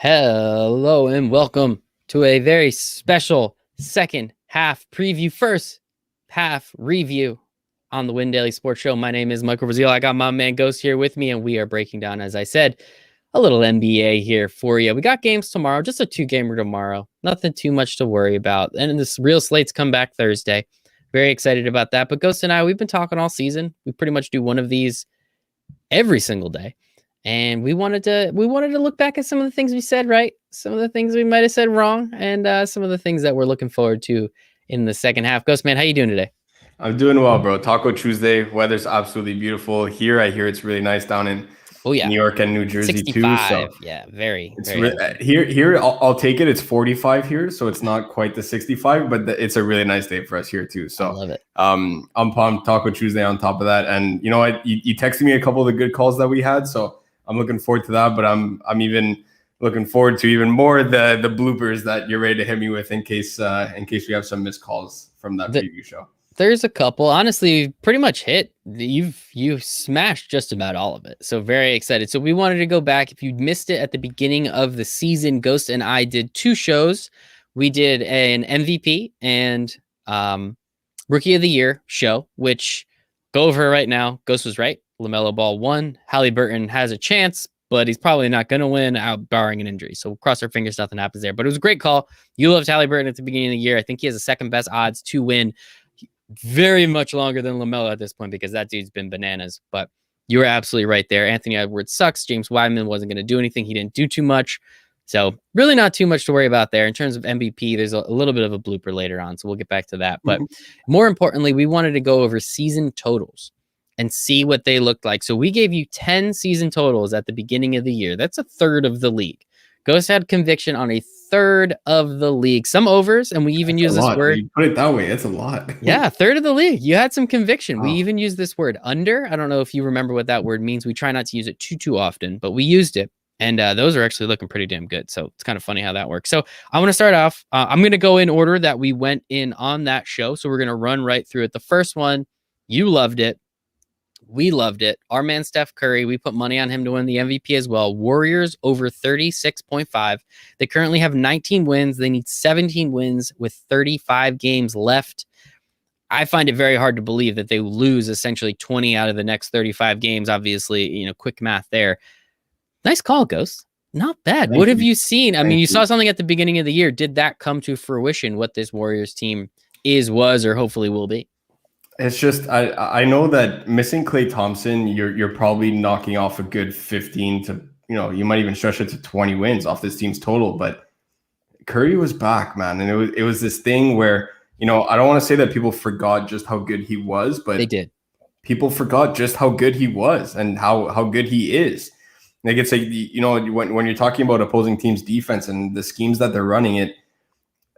Hello and welcome to a very special second half preview, first half review on the Win Daily Sports Show. My name is Michael Brazil. I got my man Ghost here with me, and we are breaking down, as I said, a little NBA here for you. We got games tomorrow, just a 2-gamer tomorrow. Nothing too much to worry about. And this real slates come back Thursday. Very excited about that. But Ghost and I, we've been talking all season. We pretty much do one of these every single day. And we wanted to look back at some of the things we said right, some of the things we might have said wrong, and some of the things that we're looking forward to in the second half. Ghost man, how you doing today? I'm doing well, bro. Taco Tuesday. Weather's absolutely beautiful here. I hear it's really nice down in New York and New Jersey 65. too. So yeah, very. Here I'll take it. It's 45 here, so it's not quite the 65, but it's a really nice day for us here too. So I love it. I'm pumped. Taco Tuesday on top of that, and you know what? You texted me a couple of the good calls that we had, so I'm looking forward to that. But I'm even looking forward to even more the bloopers that you're ready to hit me with in case we have some missed calls from that preview show. There's a couple. Honestly, pretty much hit. You've smashed just about all of it. So very excited. So we wanted to go back. If you missed it at the beginning of the season, Ghost and I did 2 shows. We did an MVP and Rookie of the Year show, which go over right now. Ghost was right. LaMelo Ball won. Halliburton has a chance, but he's probably not going to win out barring an injury. So we'll cross our fingers nothing happens there. But it was a great call. You loved Halliburton at the beginning of the year. I think he has the second best odds to win. Very much longer than LaMelo at this point because that dude's been bananas. But you were absolutely right there. Anthony Edwards sucks. James Wiseman wasn't going to do anything. He didn't do too much. So really not too much to worry about there. In terms of MVP, there's a little bit of a blooper later on. So we'll get back to that. But more importantly, we wanted to go over season totals and see what they looked like. So we gave you 10 season totals at the beginning of the year. That's a third of the league. Ghost had conviction on a third of the league. Some overs, and we even use this word. You put it that way, that's a lot. Yeah, a third of the league. You had some conviction. Wow. We even use this word under. I don't know if you remember what that word means. We try not to use it too often, but we used it. And those are actually looking pretty damn good. So it's kind of funny how that works. So I want to start off. I'm going to go in order that we went in on that show. So we're going to run right through it. The first one, you loved it. We loved it. Our man, Steph Curry, we put money on him to win the MVP as well. Warriors over 36.5. They currently have 19 wins. They need 17 wins with 35 games left. I find it very hard to believe that they lose essentially 20 out of the next 35 games. Obviously, quick math there. Nice call, Ghost. Not bad. What have you seen? I mean, you saw something at the beginning of the year. Did that come to fruition, what this Warriors team was, or hopefully will be? It's just I know that missing Klay Thompson, you're probably knocking off a good 15 to you might even stretch it to 20 wins off this team's total. But Curry was back, man, and it was this thing where I don't want to say that people forgot just how good he was, but they did. People forgot just how good he was and how good he is. Like it's like when you're talking about opposing teams' defense and the schemes that they're running it.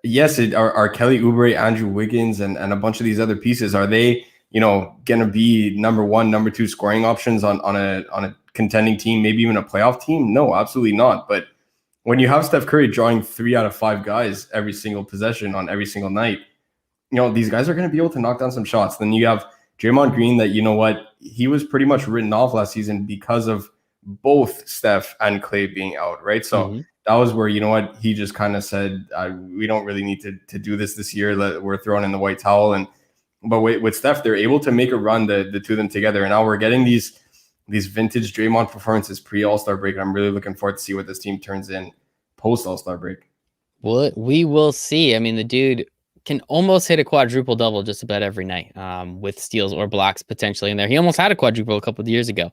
Yes, are Kelly Oubre, Andrew Wiggins, and a bunch of these other pieces. Are they, going to be number 1, number 2 scoring options on a contending team, maybe even a playoff team? No, absolutely not. But when you have Steph Curry drawing 3 out of 5 guys every single possession on every single night, these guys are going to be able to knock down some shots. Then you have Draymond Green that, he was pretty much written off last season because of both Steph and Klay being out, right? So that was where, he just kind of said, we don't really need to do this year. We're throwing in the white towel. But with Steph, they're able to make a run, the two of them together. And now we're getting these vintage Draymond performances pre-All-Star break. I'm really looking forward to see what this team turns in post-All-Star break. Well, we will see. I mean, the dude can almost hit a quadruple double just about every night with steals or blocks potentially in there. He almost had a quadruple a couple of years ago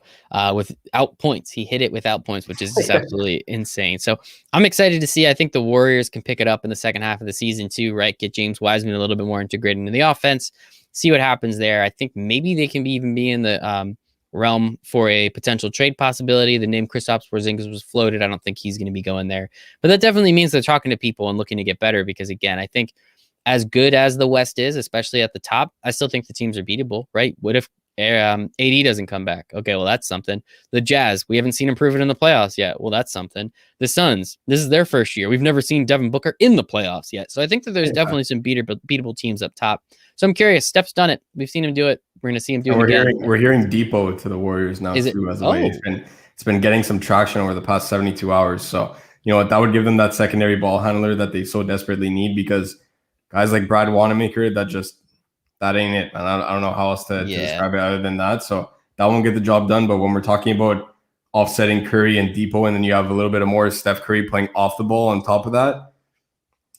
without points. He hit it without points, which is just absolutely insane. So I'm excited to see. I think the Warriors can pick it up in the second half of the season too, right? Get James Wiseman a little bit more integrated into the offense, see what happens there. I think maybe they can even be in the realm for a potential trade possibility. The name Kristaps Porzingis was floated. I don't think he's going to be going there, but that definitely means they're talking to people and looking to get better because again, I think as good as the West is, especially at the top, I still think the teams are beatable, right? What if AD doesn't come back? Okay, well, that's something. The Jazz, we haven't seen improvement in the playoffs yet. Well, that's something. The Suns, this is their first year. We've never seen Devin Booker in the playoffs yet. So I think that there's definitely some beatable teams up top. So I'm curious. Steph's done it. We've seen him do it. We're going to see him do it again. We're hearing Depot to the Warriors now, too, as the way. It's been getting some traction over the past 72 hours. So, that would give them that secondary ball handler that they so desperately need, because guys like Brad Wanamaker, that ain't it. And I don't know how else to describe it other than that. So that won't get the job done. But when we're talking about offsetting Curry and Depot, and then you have a little bit of more Steph Curry playing off the ball on top of that,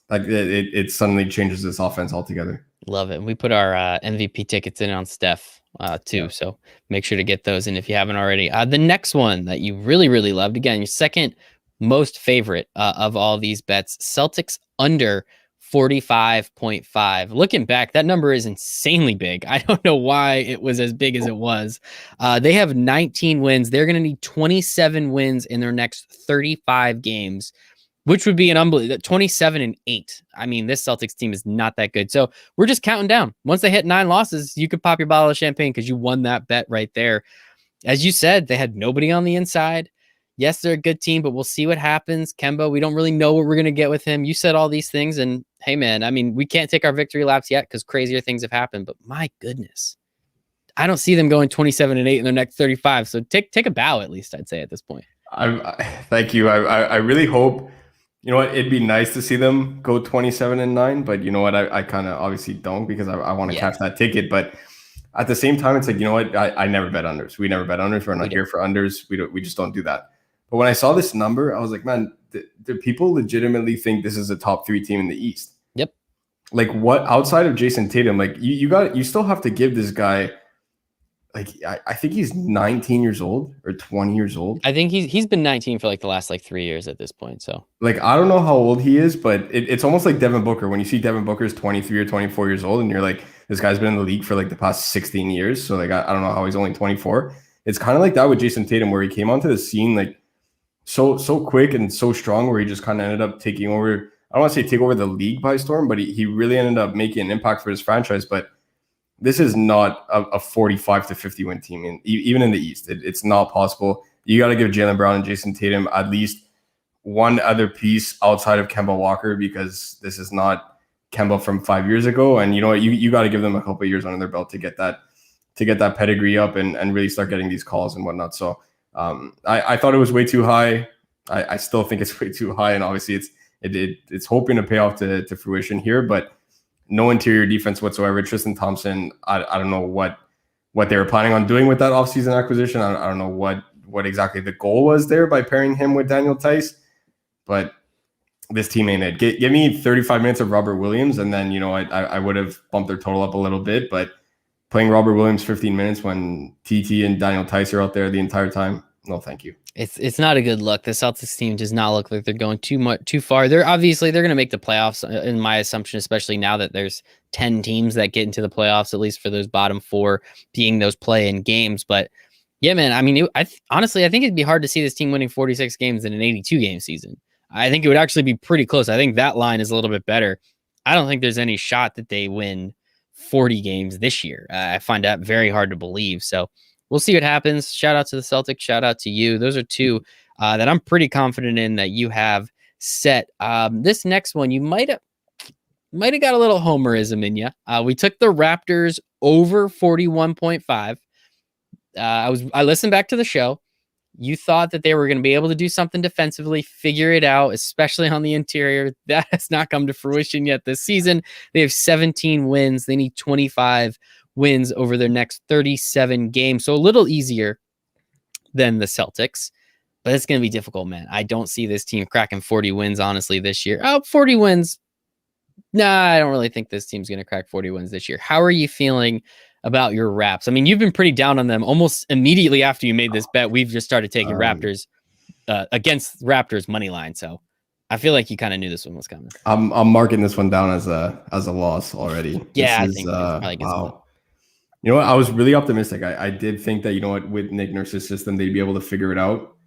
like it suddenly changes this offense altogether. Love it. And we put our MVP tickets in on Steph too. Yeah. So make sure to get those in if you haven't already. The next one that you really, really loved, again, your second most favorite of all these bets, Celtics under 45.5. Looking back, that number is insanely big. I don't know why it was as big as it was. They have 19 wins. They're going to need 27 wins in their next 35 games, which would be an unbelievable 27-8. I mean, this Celtics team is not that good. So we're just counting down. Once they hit 9 losses, you could pop your bottle of champagne because you won that bet right there. As you said, they had nobody on the inside. Yes, they're a good team, but we'll see what happens. Kemba, we don't really know what we're going to get with him. You said all these things, and hey, man, I mean, we can't take our victory laps yet because crazier things have happened, but my goodness, I don't see them going 27-8 in their next 35. So take a bow, at least, I'd say at this point. Thank you. I really hope, you know what, it'd be nice to see them go 27-9, but you know what, I kind of obviously don't, because I want to catch that ticket. But at the same time, it's like, you know what, I never bet unders. We never bet unders. We're not here for unders. We just don't do that. But when I saw this number, I was like, man, do people legitimately think this is a top 3 team in the East? Yep. Like, what outside of Jason Tatum? Like, you still have to give this guy, like, I think he's 19 years old or 20 years old. I think he's been 19 for like the last 3 years at this point. So like, I don't know how old he is, but it's almost like Devin Booker. When you see Devin Booker's 23 or 24 years old, and you're like, this guy's been in the league for like the past 16 years. So like, I don't know how he's only 24. It's kind of like that with Jason Tatum, where he came onto the scene like so quick and so strong, where he just kind of ended up taking over. I don't want to say take over the league by storm, but he really ended up making an impact for his franchise. But this is not a 45 to 50 win team, even in the East. It's not possible. You got to give Jaylen Brown and Jason Tatum at least one other piece outside of Kemba Walker, because this is not Kemba from 5 years ago. And you know what, you got to give them a couple of years under their belt to get that pedigree up and really start getting these calls and whatnot. So I thought it was way too high. I still think it's way too high, and obviously it's hoping to pay off to fruition here, but no interior defense whatsoever. Tristan Thompson, I don't know what they were planning on doing with that offseason acquisition. I don't know what exactly the goal was there by pairing him with Daniel Tice, but this team ain't it. Give me 35 minutes of Robert Williams, and then, you know, I would have bumped their total up a little bit, but playing Robert Williams 15 minutes when TT and Daniel Tice are out there the entire time, no thank you. It's not a good look. The Celtics team does not look like they're going too far. They're going to make the playoffs, in my assumption, especially now that there's 10 teams that get into the playoffs, at least for those bottom 4 being those play-in games. But yeah, man, I mean, honestly, I think it'd be hard to see this team winning 46 games in an 82-game season. I think it would actually be pretty close. I think that line is a little bit better. I don't think there's any shot that they win 40 games this year. I find that very hard to believe. So we'll see what happens. Shout out to the Celtics. Shout out to you. Those are 2 that I'm pretty confident in that you have set. This next one, you might have got a little homerism in you. We took the Raptors over 41.5. I listened back to the show. You thought that they were going to be able to do something defensively, figure it out, especially on the interior. That has not come to fruition yet this season. They have 17 wins. They need 25 wins over their next 37 games. So a little easier than the Celtics, but it's going to be difficult, man. I don't see this team cracking 40 wins, honestly, this year. 40 wins. Nah, I don't really think this team's going to crack 40 wins this year. How are you feeling about your Raps? I mean, you've been pretty down on them almost immediately after you made this bet. We've just started taking Raptors against Raptors money line. So I feel like you kind of knew this one was coming. I'm marking this one down as a loss already. Yeah, I think probably wow. You know what? I was really optimistic. I did think that, you know what, with Nick Nurse's system, they'd be able to figure it out.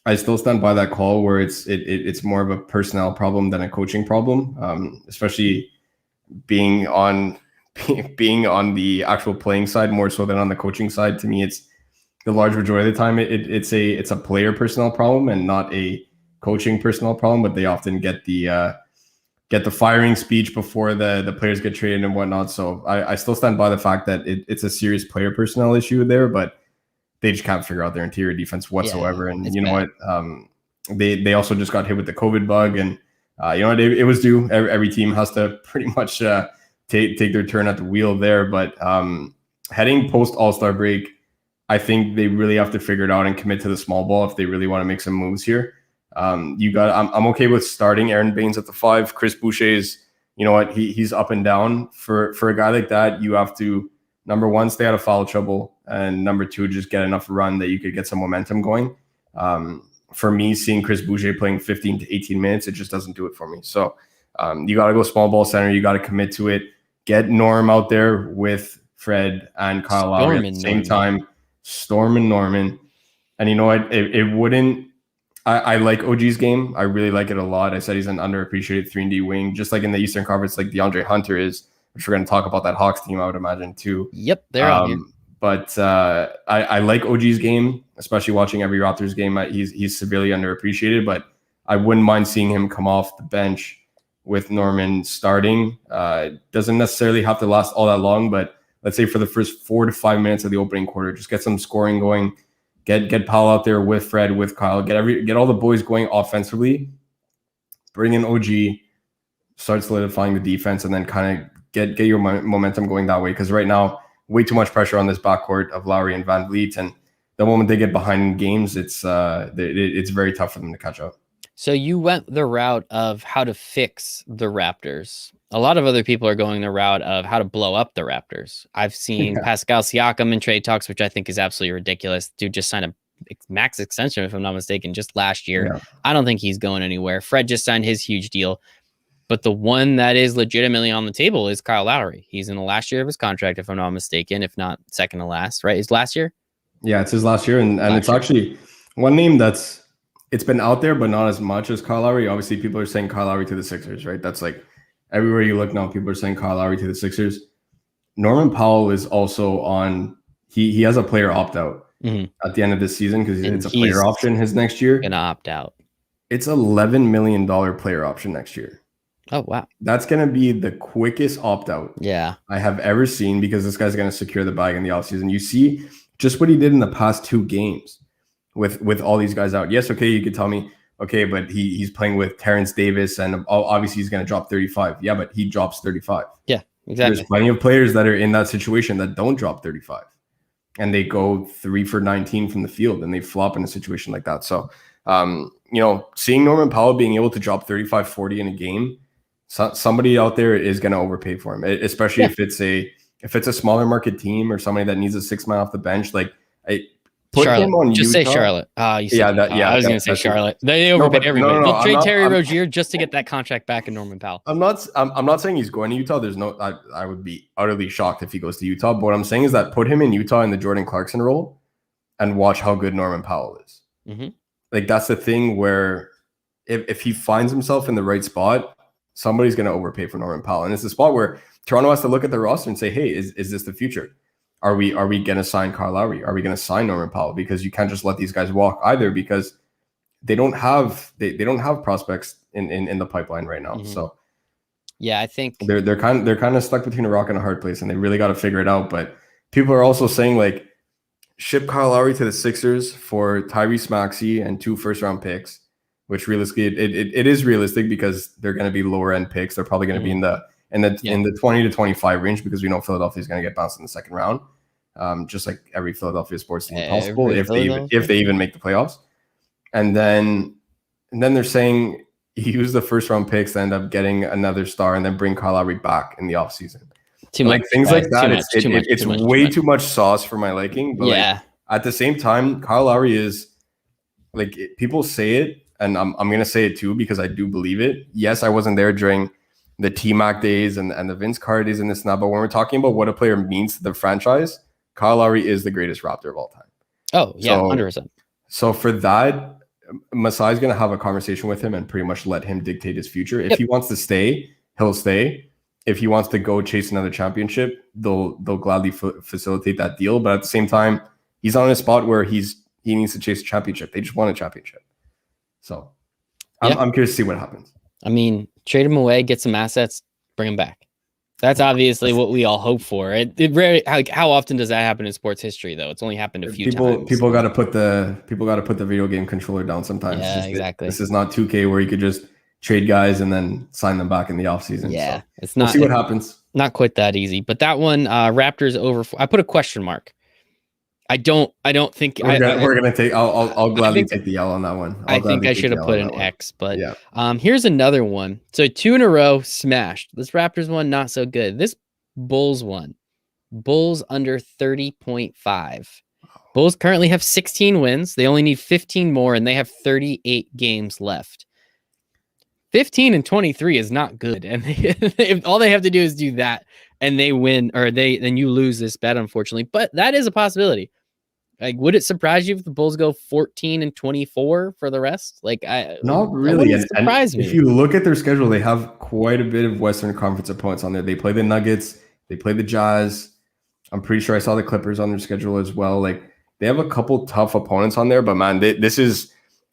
I still stand by that call where it's more of a personnel problem than a coaching problem, especially being on the actual playing side more so than on the coaching side. To me, it's the large majority of the time it's a player personnel problem and not a coaching personnel problem. But they often get the firing speech before the players get traded and whatnot. So I still stand by the fact that it's a serious player personnel issue there, but they just can't figure out their interior defense whatsoever. And you know what? They also just got hit with the COVID bug, and it was due. Every team has to pretty much take their turn at the wheel there. But heading post All-Star break, I think they really have to figure it out and commit to the small ball if they really want to make some moves here. I'm okay with starting Aaron Baines at the 5. Chris Boucher's, he's up and down. For a guy like that, you have to, number one, stay out of foul trouble, and number two, just get enough run that you could get some momentum going. For me, seeing Chris Boucher playing 15 to 18 minutes, it just doesn't do it for me. So you got to go small ball center. You got to commit to it. Get Norm out there with Fred and Kyle Lowry at the same time. Storm and Norman. And you know what? It wouldn't. I like OG's game. I really like it a lot. I said he's an underappreciated 3-and-D wing, just like in the Eastern Conference, like DeAndre Hunter is, which we're going to talk about that Hawks team, I would imagine, too. Yep, they're out here. But I like OG's game, especially watching every Raptors game. He's severely underappreciated, but I wouldn't mind seeing him come off the bench with Norman starting. Doesn't necessarily have to last all that long, but let's say for the first 4 to 5 minutes of the opening quarter, just get some scoring going. Get Powell out there with Fred, with Kyle. Get all the boys going offensively. Bring in OG, start solidifying the defense, and then kind of get your momentum going that way. Because right now, way too much pressure on this backcourt of Lowry and Van Vliet, and the moment they get behind in games, it's very tough for them to catch up. So you went the route of how to fix the Raptors. A lot of other people are going the route of how to blow up the Raptors. I've seen Pascal Siakam in trade talks, which I think is absolutely ridiculous. Dude just signed a max extension, if I'm not mistaken, just last year. Yeah. I don't think he's going anywhere. Fred just signed his huge deal. But the one that is legitimately on the table is Kyle Lowry. He's in the last year of his contract, if I'm not mistaken, if not second to last, right? His last year? Yeah, it's his last year. And it's actually one name it's been out there, but not as much as Kyle Lowry. Obviously, people are saying Kyle Lowry to the Sixers, right? That's like everywhere you look now, people are saying Kyle Lowry to the Sixers. Norman Powell is also on, he has a player opt-out at the end of this season because it's a player option his next year. Going to opt out. It's $11 million player option next year. Oh, wow. That's going to be the quickest opt-out I have ever seen because this guy's going to secure the bag in the offseason. You see just what he did in the past 2 games with all these guys out. Yes, okay, you could tell me, okay, but he's playing with Terrence Davis, and obviously he's going to drop 35. Yeah, but he drops 35. Yeah, exactly. There's plenty of players that are in that situation that don't drop 35, and they go 3 for 19 from the field, and they flop in a situation like that. So, seeing Norman Powell being able to drop 35, 40 in a game, somebody out there is going to overpay for him, especially if it's a smaller market team or somebody that needs a 6-man off the bench. Like, put Charlotte. him on Just Utah. say Charlotte. I was going to say Charlotte. They No, overpay but everybody. no, They'll trade Terry I'm- Rozier just to get that contract back in Norman Powell. I'm not saying he's going to Utah. There's no, I would be utterly shocked if he goes to Utah. But what I'm saying is that put him in Utah in the Jordan Clarkson role and watch how good Norman Powell is. Mm-hmm. Like, that's the thing where if he finds himself in the right spot, somebody's going to overpay for Norman Powell. And it's a spot where Toronto has to look at the roster and say, hey, is this the future? Are we going to sign Kyle Lowry? Are we going to sign Norman Powell? Because you can't just let these guys walk either, because they don't have prospects in the pipeline right now. Mm-hmm. So yeah, I think they're kind of stuck between a rock and a hard place, and they really got to figure it out. But people are also saying, like, ship Kyle Lowry to the Sixers for Tyrese Maxey and 2 first-round picks, which realistically it is realistic because they're going to be lower end picks. They're probably going to be in the 20 to 25 range, because we know Philadelphia is going to get bounced in the second round, just like every Philadelphia sports team possible, if they even make the playoffs. And then they're saying use the first round picks to end up getting another star and then bring Kyle Lowry back in the offseason. Things like that. It's way too much sauce for my liking. But at the same time, Kyle Lowry is, like, people say it, and I'm going to say it too because I do believe it. Yes, I wasn't there during the T-Mac days and the Vince Carter days and this and that, but when we're talking about what a player means to the franchise, Kyle Lowry is the greatest Raptor of all time. Oh, yeah, 100%. So for that, Masai's going to have a conversation with him and pretty much let him dictate his future. If he wants to stay, he'll stay. If he wants to go chase another championship, they'll gladly facilitate that deal. But at the same time, he's on a spot where he needs to chase a championship. They just won a championship. So I'm curious to see what happens. I mean, trade him away, get some assets, bring him back. That's obviously what we all hope for. It rarely, how often does that happen in sports history, though? It's only happened a few times. People got to put the video game controller down sometimes. Yeah, exactly. This is not 2K where you could just trade guys and then sign them back in the offseason. Yeah, so it's not. We'll see what happens. Not quite that easy, but that one, Raptors over. I put a question mark. I don't think we're gonna take. I'll gladly take the L on that one. I think I should have put an X, but yeah. Here's another one. So 2 in a row smashed. This Raptors one not so good. This Bulls one, Bulls under 30.5. Bulls currently have 16 wins. They only need 15 more, and they have 38 games left. 15 and 23 is not good, and all they have to do is do that, and they win, or then you lose this bet, unfortunately. But that is a possibility. Like, would it surprise you if the Bulls go 14 and 24 for the rest? Like, not really. And surprise me. If you look at their schedule, they have quite a bit of Western Conference opponents on there. They play the Nuggets, they play the Jazz. I'm pretty sure I saw the Clippers on their schedule as well. Like, they have a couple tough opponents on there, but man, this is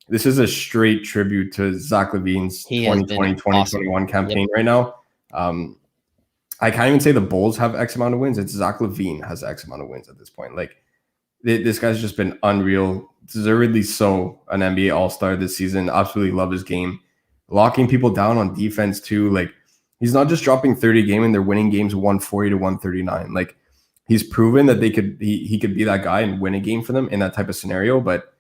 a straight tribute to Zach LaVine's 2020-2021 campaign right now. I can't even say the Bulls have X amount of wins. It's Zach LaVine has X amount of wins at this point. Like, this guy's just been unreal, deservedly so, an NBA All-Star this season. Absolutely love his game. Locking people down on defense too. Like, he's not just dropping 30 a game and they're winning games 140 to 139. Like, he's proven that he could be that guy and win a game for them in that type of scenario. But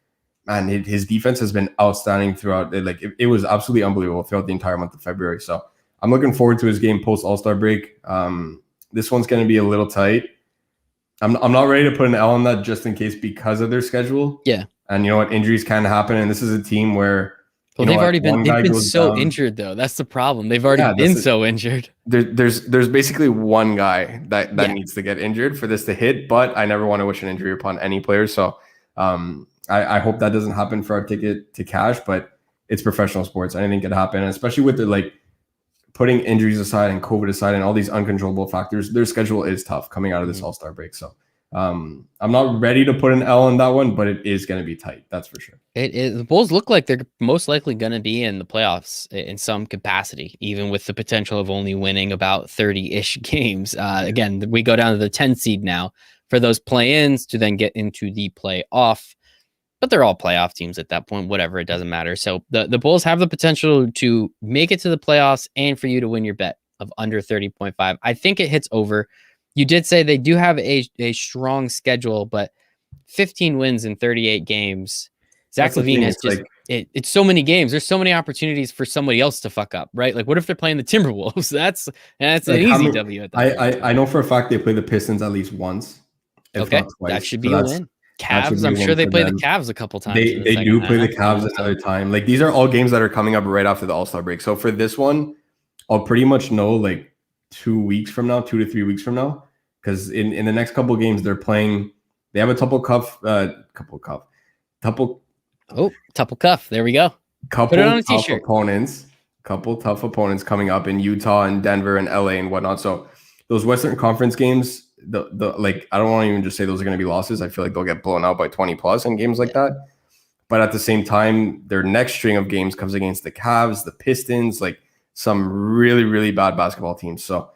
man, his defense has been outstanding throughout. Like, it was absolutely unbelievable throughout the entire month of February. So I'm looking forward to his game post All-Star break. This one's going to be a little tight. I'm not ready to put an L on that just in case because of their schedule. Yeah. And you know what? Injuries can happen. And this is a team where they've been so injured, though. That's the problem. They've already been so injured. There's basically one guy that needs to get injured for this to hit, but I never want to wish an injury upon any player. So I hope that doesn't happen for our ticket to cash, but it's professional sports. Anything could happen, especially with the putting injuries aside and COVID aside and all these uncontrollable factors. Their schedule is tough coming out of this All-Star break. So I'm not ready to put an L on that one, but it is going to be tight. That's for sure. It is. The Bulls look like they're most likely going to be in the playoffs in some capacity, even with the potential of only winning about 30-ish games. Again, we go down to the 10 seed now for those play-ins to then get into the playoff. But they're all playoff teams at that point, whatever, it doesn't matter. So the Bulls have the potential to make it to the playoffs and for you to win your bet of under 30.5. I think it hits over. You did say they do have a strong schedule, but 15 wins in 38 games. Zach LaVine has just, it's so many games. There's so many opportunities for somebody else to fuck up, right? Like, what if they're playing the Timberwolves? That's an easy W at that point. I know for a fact they play the Pistons at least once. Okay, that should be a win. Cavs, I'm sure they play the Cavs a couple times. They do play the Cavs another time. Like, these are all games that are coming up right after the All-Star break. So for this one, I'll pretty much know like 2 to 3 weeks from now, because in the next couple of games they're playing. They have a Tuple cuff. There we go. Put it on a t-shirt. Couple tough opponents coming up in Utah and Denver and LA and whatnot. So those Western Conference games, like, I don't want to even just say those are going to be losses. I feel like they'll get blown out by 20 plus in games like that. But at the same time, their next string of games comes against the Cavs, the Pistons, like some really, really bad basketball teams. So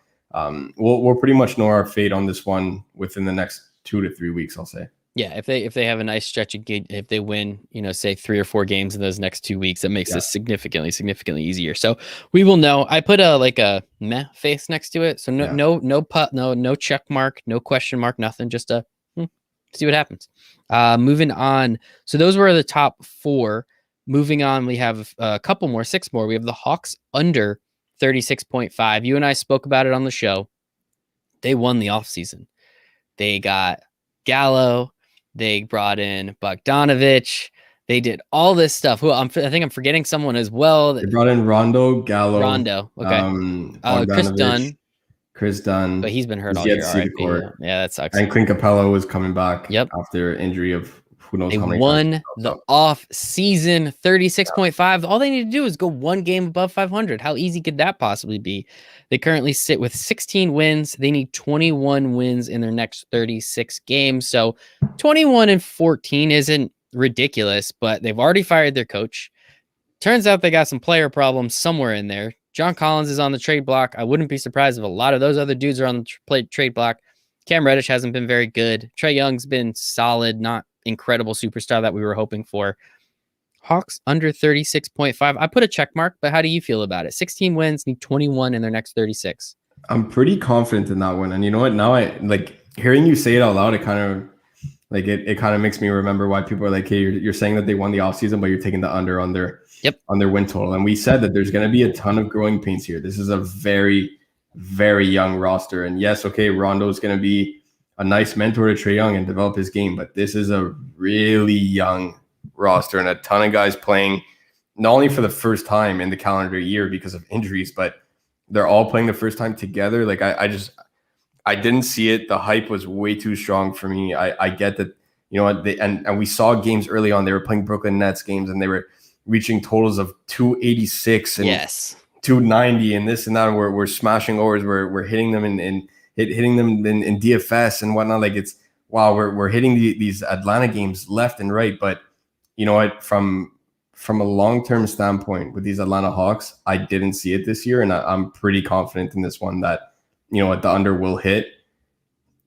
we'll pretty much know our fate on this one within the next 2 to 3 weeks, I'll say. Yeah, if they have a nice stretch of if they win, say 3 or 4 games in those next 2 weeks, that makes this significantly easier. So we will know. I put a meh face next to it. So no check mark, no question mark, nothing. Just see what happens. Moving on. So those were the top 4. Moving on, we have a couple more, 6 more. We have the Hawks under 36.5. You and I spoke about it on the show. They won the offseason. They got Gallo. They brought in Bogdanovich. They did all this stuff. I think I'm forgetting someone as well. They brought in Gallo. Okay. Chris Dunn. But he's been hurt all year. Yeah, that sucks. And Clint Capella was coming back after injury of who knows how many. They won the off season 36.5. All they need to do is go one game above 500. How easy could that possibly be? They currently sit with 16 wins. They need 21 wins in their next 36 games. So 21 and 14 isn't ridiculous, but they've already fired their coach. Turns out they got some player problems somewhere in there. John Collins is on the trade block. I wouldn't be surprised if a lot of those other dudes are on the trade block. Cam Reddish hasn't been very good. Trae Young's been solid, not incredible superstar that we were hoping for. Hawks under 36.5. I put a check mark, but how do you feel about it? 16 wins, need 21 in their next 36. I'm pretty confident in that one. And you know what? Now I like hearing you say it out loud. It kind of like it kind of makes me remember why people are like, hey, you're saying that they won the offseason, but you're taking the under on their win total. And we said that there's going to be a ton of growing pains here. This is a very, very young roster. And yes, okay, Rondo is going to be a nice mentor to Trae Young and develop his game, but this is a really young roster and a ton of guys playing not only for the first time in the calendar year because of injuries, but they're all playing the first time together. Like I didn't see it. The hype was way too strong for me. I get that, you know what, and we saw games early on. They were playing Brooklyn Nets games and they were reaching totals of 286 and 290 and this and that. And we're smashing overs. We're hitting them hitting them in DFS and whatnot. Like it's wow, we're hitting these Atlanta games left and right. But you know what, from a long-term standpoint with these Atlanta Hawks, I didn't see it this year. And I'm pretty confident in this one that, you know what, the under will hit.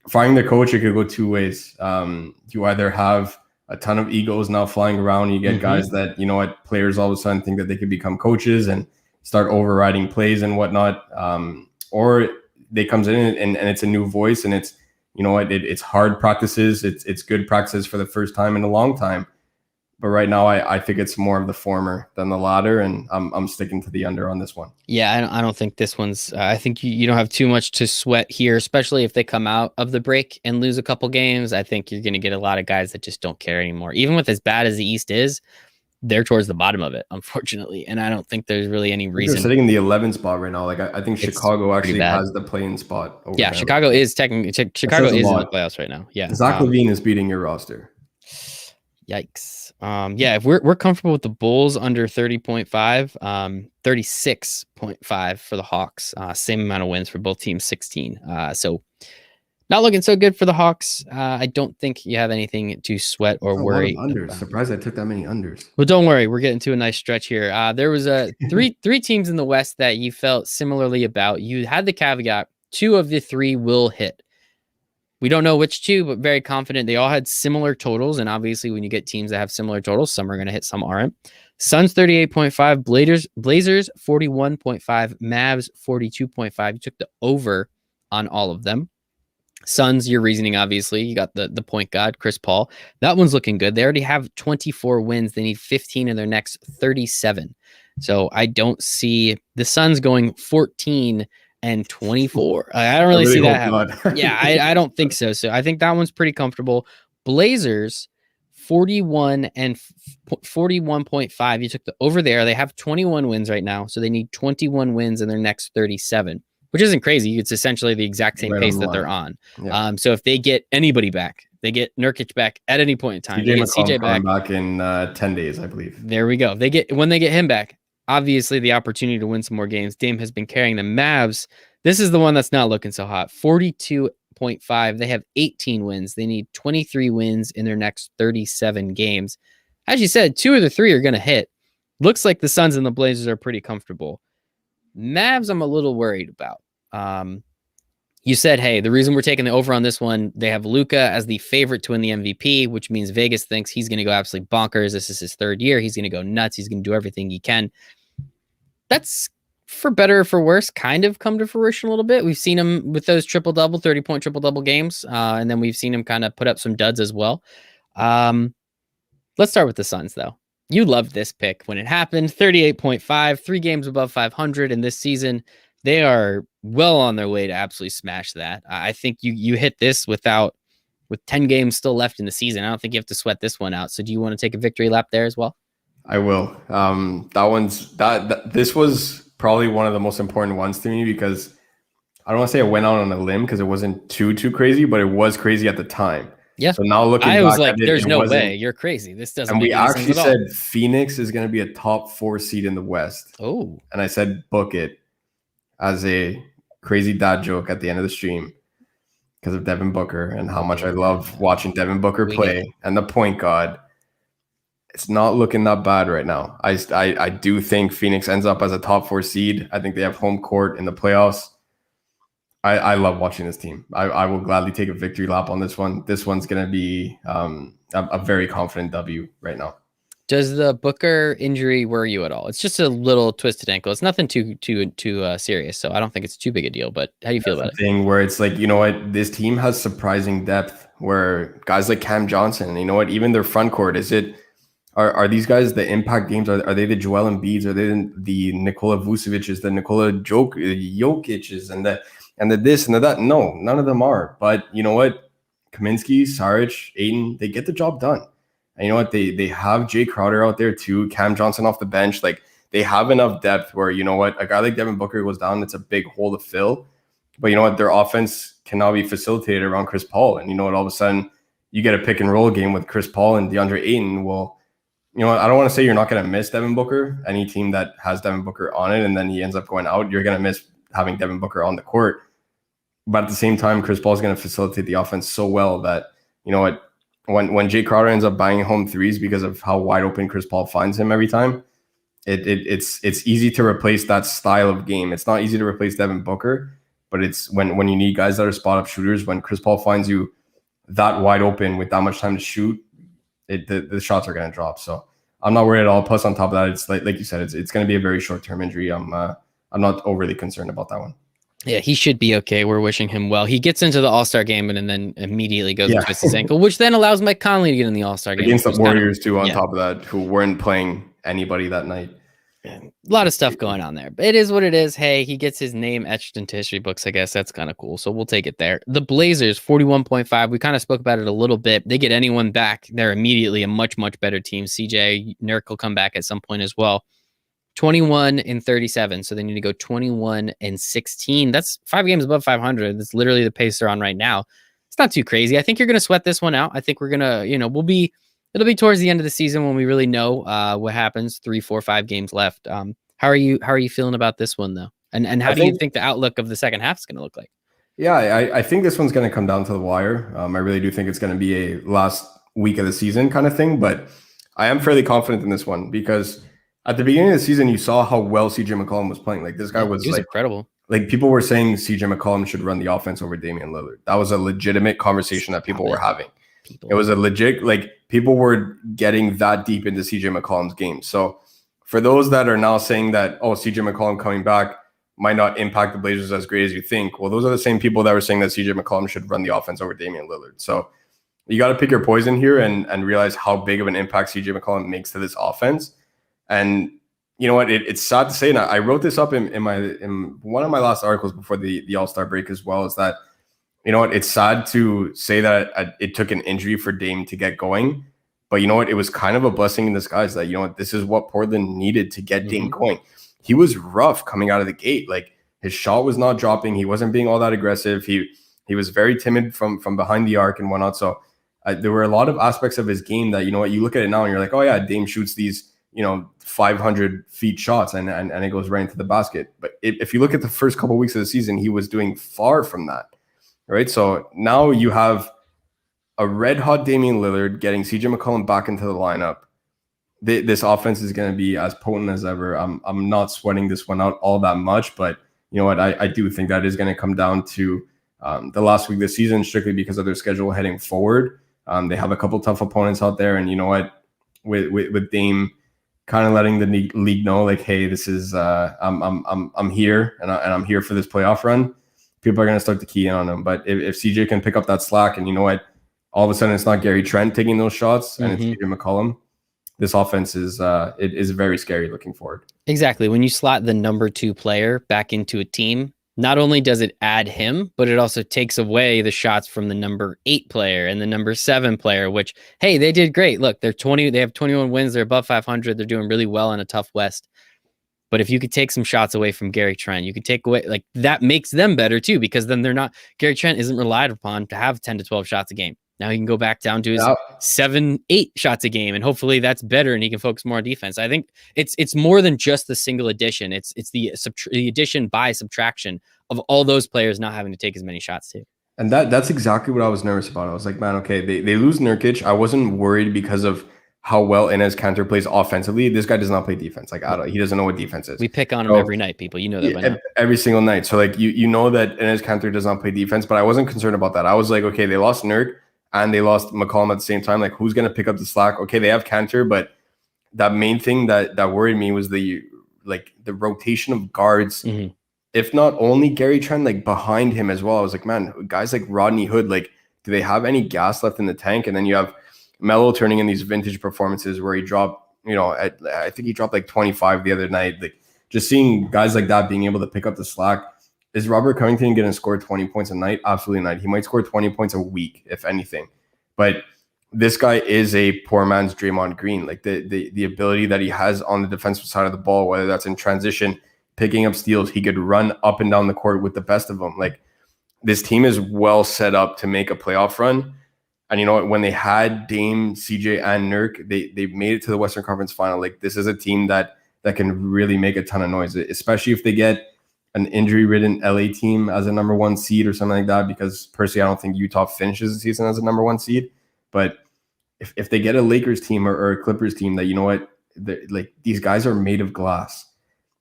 Firing the coach, it could go two ways. You either have a ton of egos now flying around. You get guys that, you know what, players all of a sudden think that they could become coaches and start overriding plays and whatnot. Or they comes in and it's a new voice and it's, you know what, it's hard practices. It's good practices for the first time in a long time. But right now, I think it's more of the former than the latter, and I'm sticking to the under on this one. Yeah, I don't think this one's. I think you don't have too much to sweat here, especially if they come out of the break and lose a couple games. I think you're going to get a lot of guys that just don't care anymore. Even with as bad as the East is, they're towards the bottom of it, unfortunately. And I don't think there's really any reason. They're sitting in the 11th spot right now. Like I think Chicago actually has the play-in spot. Over them. Chicago is technically Chicago is in the playoffs right now. Yeah, Zach LaVine is beating your roster. Yikes. If we're comfortable with the Bulls under 30.5, 36.5 for the Hawks, same amount of wins for both teams, 16. So not looking so good for the Hawks. I don't think you have anything to sweat or worry. Unders. Surprised I took that many unders. Well, don't worry. We're getting to a nice stretch here. There was three teams in the West that you felt similarly about. You had the caveat, 2 of the 3 will hit. We don't know which 2, but very confident. They all had similar totals. And obviously, when you get teams that have similar totals, some are going to hit, some aren't. Suns 38.5, Blazers 41.5, Mavs 42.5. You took the over on all of them. Suns, your reasoning, obviously. You got the point guard, Chris Paul. That one's looking good. They already have 24 wins. They need 15 in their next 37. So I don't see the Suns going 14 and 24. I don't really see that happen. Yeah, I don't think so. So I think that one's pretty comfortable. Blazers 41 and 41.5. You took the over there. They have 21 wins right now. So they need 21 wins in their next 37, which isn't crazy. It's essentially the exact same pace that they're on. Yeah. So if they get anybody back, they get Nurkic back at any point in time. They get CJ back in 10 days, I believe. There we go. When they get him back, obviously the opportunity to win some more games. Dame has been carrying the Mavs. This is the one that's not looking so hot. 42.5. They have 18 wins. They need 23 wins in their next 37 games. As you said, 2 of the 3 are going to hit. Looks like the Suns and the Blazers are pretty comfortable. Mavs, I'm a little worried about. You said, hey, the reason we're taking the over on this one, they have Luka as the favorite to win the MVP, which means Vegas thinks he's going to go absolutely bonkers. This is his 3rd year. He's going to go nuts. He's going to do everything he can. That's, for better or for worse, kind of come to fruition a little bit. We've seen him with those triple-double, 30-point triple-double games, and then we've seen him kind of put up some duds as well. Let's start with the Suns, though. You loved this pick when it happened. 38.5, 3 games above 500 in this season. They are well on their way to absolutely smash that. I think you hit this with 10 games still left in the season. I don't think you have to sweat this one out. So do you want to take a victory lap there as well? I will. This was probably one of the most important ones to me because I don't want to say I went out on a limb because it wasn't too crazy, but it was crazy at the time. Yeah. So now looking back, I was like, there's no way. You're crazy. This doesn't make any sense at all. And we actually said Phoenix is going to be a top 4 seed in the West. Oh. And I said book it as a crazy dad joke at the end of the stream because of Devin Booker and how much I love watching Devin Booker play and the point guard. it's not looking that bad right now. I do think Phoenix ends up as a top 4 seed. I think they have home court in the playoffs. I love watching this team. I will gladly take a victory lap on this one. This one's going to be a very confident W right now. Does the Booker injury worry you at all? It's just a little twisted ankle. It's nothing too serious, so I don't think it's too big a deal. But how do you feel about it? Thing where it's like, you know what, this team has surprising depth. Where guys like Cam Johnson, you know what, even their front court, are these guys the impact games? Are they the Joel Embiids? Are they the Nikola Vucevic's, the Nikola Jokic's, and the this and the that? No, none of them are. But you know what, Kaminsky, Saric, Ayton, they get the job done. And you know what? They have Jay Crowder out there too, Cam Johnson off the bench. Like they have enough depth where, you know what, a guy like Devin Booker goes down, it's a big hole to fill. But you know what? Their offense can now be facilitated around Chris Paul. And you know what? All of a sudden you get a pick and roll game with Chris Paul and DeAndre Ayton. Well, you know what? I don't want to say you're not going to miss Devin Booker. Any team that has Devin Booker on it and then he ends up going out, you're going to miss having Devin Booker on the court. But at the same time, Chris Paul is going to facilitate the offense so well that, you know what, when Jay Crowder ends up banging home threes because of how wide open Chris Paul finds him every time, it's easy to replace that style of game. It's not easy to replace Devin Booker, but it's when you need guys that are spot up shooters, when Chris Paul finds you that wide open with that much time to shoot, the shots are going to drop. So I'm not worried at all. Plus on top of that, it's like you said, it's going to be a very short-term injury. I'm not overly concerned about that one. Yeah, he should be okay. We're wishing him well. He gets into the All-Star game and then immediately goes and twists his ankle, which then allows Mike Conley to get in the All-Star game. Against the Warriors, too, on top of that, who weren't playing anybody that night. A lot of stuff going on there. But it is what it is. Hey, he gets his name etched into history books, I guess. That's kind of cool. So we'll take it there. The Blazers, 41.5. We kind of spoke about it a little bit. They get anyone back, they're immediately a much, much better team. CJ Nurk will come back at some point as well. 21-37. So they need to go 21-16. That's 5 games above 500. That's literally the pace they're on right now. It's not too crazy. I think you're going to sweat this one out. I think we're going to, it'll be towards the end of the season when we really know what happens. 3, 4, 5 games left. How are you feeling about this one though? And how do you think the outlook of the second half is going to look like? Yeah, I think this one's going to come down to the wire. I really do think it's going to be a last week of the season kind of thing, but I am fairly confident in this one because at the beginning of the season, you saw how well CJ McCollum was playing. Like this guy was like incredible. Like people were saying CJ McCollum should run the offense over Damian Lillard. That was a legitimate conversation that people were having. It was a legit, like people were getting that deep into CJ McCollum's game. So for those that are now saying that, oh, CJ McCollum coming back might not impact the Blazers as great as you think. Well, those are the same people that were saying that CJ McCollum should run the offense over Damian Lillard. So you got to pick your poison here and realize how big of an impact CJ McCollum makes to this offense. And you know what? It's sad to say, and I wrote this up in one of my last articles before the All-Star break as well, is that, you know what? It's sad to say that it took an injury for Dame to get going, but you know what? It was kind of a blessing in disguise that, you know what? This is what Portland needed to get Dame going. He was rough coming out of the gate. Like his shot was not dropping. He wasn't being all that aggressive. He was very timid from behind the arc and whatnot. So there were a lot of aspects of his game that, you know what? You look at it now and you're like, oh yeah, Dame shoots these, 500 feet shots and it goes right into the basket. But if you look at the first couple of weeks of the season, he was doing far from that, right? So now you have a red hot Damian Lillard getting CJ McCollum back into the lineup. This offense is going to be as potent as ever. I'm not sweating this one out all that much, but you know what? I do think that is going to come down to the last week of the season, strictly because of their schedule heading forward. They have a couple tough opponents out there, and you know what? With Dame kind of letting the league know, like, hey, this is I'm here and I'm here for this playoff run. People are going to start to key in on him. But if CJ can pick up that slack, and you know what, all of a sudden it's not Gary Trent taking those shots, and it's CJ McCollum, this offense is very scary looking forward. Exactly. When you slot the number 2 player back into a team, not only does it add him, but it also takes away the shots from the number 8 player and the number 7 player, which, hey, they did great. Look, they have 21 wins. They're above 500. They're doing really well in a tough West. But if you could take some shots away from Gary Trent, you could take away, like, that makes them better too, because then Gary Trent isn't relied upon to have 10 to 12 shots a game. Now he can go back down to his 7, 8 shots a game, and hopefully that's better, and he can focus more on defense. I think it's more than just the single addition. It's the addition by subtraction of all those players not having to take as many shots too. And that's exactly what I was nervous about. I was like, man, okay, they lose Nurkic. I wasn't worried because of how well Enes Kanter plays offensively. This guy does not play defense. Like he doesn't know what defense is. We pick on him every night, people. You know that by now. Every single night. So like you know that Enes Kanter does not play defense, but I wasn't concerned about that. I was like, okay, they lost Nurk and they lost McCollum at the same time. Like who's gonna pick up the slack? Okay, they have Kanter, but that main thing that worried me was the rotation of guards. Mm-hmm. If not only Gary Trent, like behind him as well. I was like, man, guys like Rodney Hood, like, do they have any gas left in the tank? And then you have Melo turning in these vintage performances where he dropped, I think he dropped like 25 the other night. Like just seeing guys like that being able to pick up the slack. Is Robert Covington going to score 20 points a night? Absolutely not. He might score 20 points a week, if anything. But this guy is a poor man's Draymond Green. Like the ability that he has on the defensive side of the ball, whether that's in transition, picking up steals, he could run up and down the court with the best of them. Like this team is well set up to make a playoff run. And you know what? When they had Dame, CJ, and Nurk, they made it to the Western Conference Final. Like this is a team that can really make a ton of noise, especially if they get an injury-ridden LA team as a number 1 seed or something like that. Because personally, I don't think Utah finishes the season as a number 1 seed. But if they get a Lakers team or a Clippers team that, you know what, like these guys are made of glass.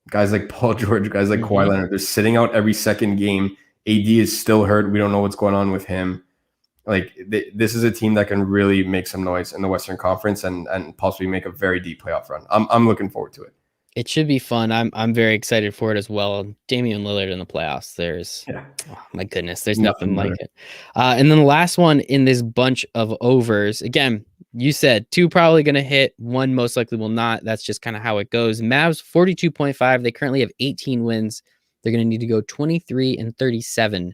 Guys like Paul George, guys like Kawhi Leonard, they're sitting out every second game. AD is still hurt. We don't know what's going on with him. Like this is a team that can really make some noise in the Western Conference and possibly make a very deep playoff run. I'm looking forward to it. It should be fun. I'm very excited for it as well. Damian Lillard in the playoffs. Oh my goodness, there's nothing like it. And then the last one in this bunch of overs, again, you said 2 probably going to hit, 1 most likely will not. That's just kind of how it goes. Mavs 42.5. They currently have 18 wins. They're going to need to go 23-37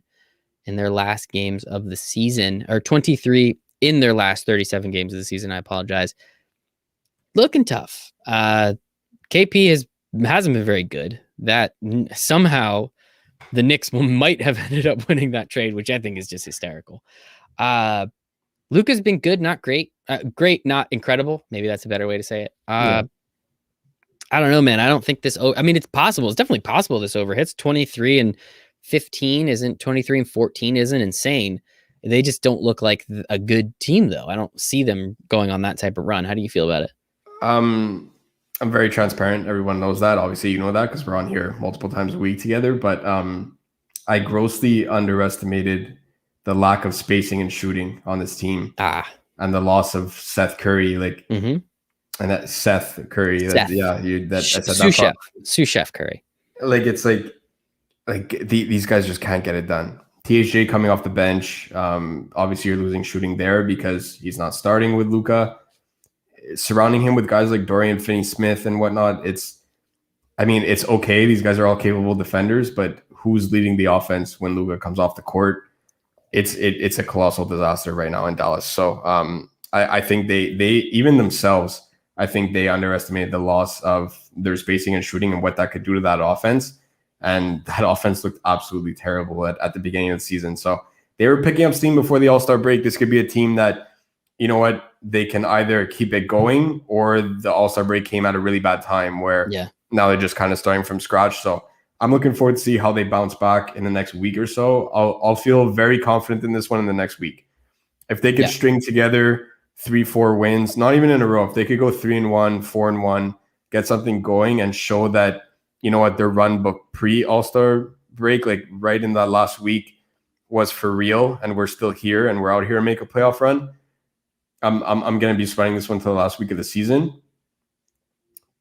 in their last games of the season, or 23 in their last 37 games of the season. I apologize. Looking tough. KP hasn't been very good. That somehow the Knicks might have ended up winning that trade, which I think is just hysterical. Luka's been good, not great. Great, not incredible. Maybe that's a better way to say it. I don't know, man. I don't think this. I mean, it's possible. It's definitely possible this overhits. 23-15 isn't. 23-14 isn't insane. They just don't look like a good team, though. I don't see them going on that type of run. How do you feel about it? I'm very transparent. Everyone knows that. Obviously, you know that because we're on here multiple times a week together. But I grossly underestimated the lack of spacing and shooting on this team. And the loss of Seth Curry, and that Seth Curry, Sous Chef Curry. These guys just can't get it done. THJ coming off the bench, obviously you're losing shooting there because he's not starting with Luka. Surrounding him with guys like Dorian Finney-Smith and whatnot, it's okay. These guys are all capable defenders, but who's leading the offense when Luka comes off the court? It's a colossal disaster right now in Dallas. So I think they even themselves, I think they underestimated the loss of their spacing and shooting and what that could do to that offense. And that offense looked absolutely terrible at the beginning of the season. So they were picking up steam before the All-Star break. This could be a team that, you know what, they can either keep it going or the All-Star break came at a really bad time where now they're just kind of starting from scratch. So I'm looking forward to see how they bounce back in the next week or so. I'll feel very confident in this one in the next week. If they could string together 3-4 wins, not even in a row, if they could go 3-1, 4-1, get something going and show that, you know what, their run book pre-All-Star break, like right in that last week, was for real, and we're still here and we're out here to make a playoff run. I'm going to be spreading this one to the last week of the season.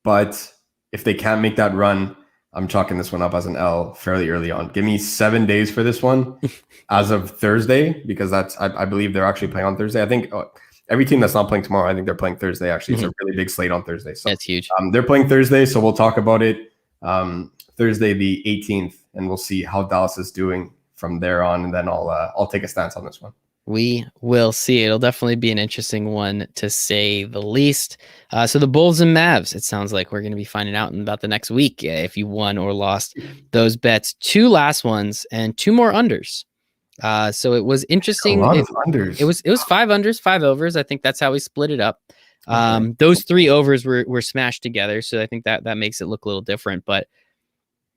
But if they can't make that run, I'm chalking this one up as an L fairly early on. Give me 7 days for this one as of Thursday, because I believe they're actually playing on Thursday. I think every team that's not playing tomorrow, I think they're playing Thursday. Actually, it's a really big slate on Thursday. So that's huge. They're playing Thursday, so we'll talk about it Thursday the 18th, and we'll see how Dallas is doing from there on, and then I'll take a stance on this one. We will see. It'll definitely be an interesting one, to say the least. So the Bulls and Mavs, it sounds like we're going to be finding out in about the next week if you won or lost those bets. 2 last ones and 2 more unders. So it was interesting. A lot of unders. It was 5 unders, 5 overs. I think that's how we split it up. Those 3 overs were smashed together, so I think that makes it look a little different. But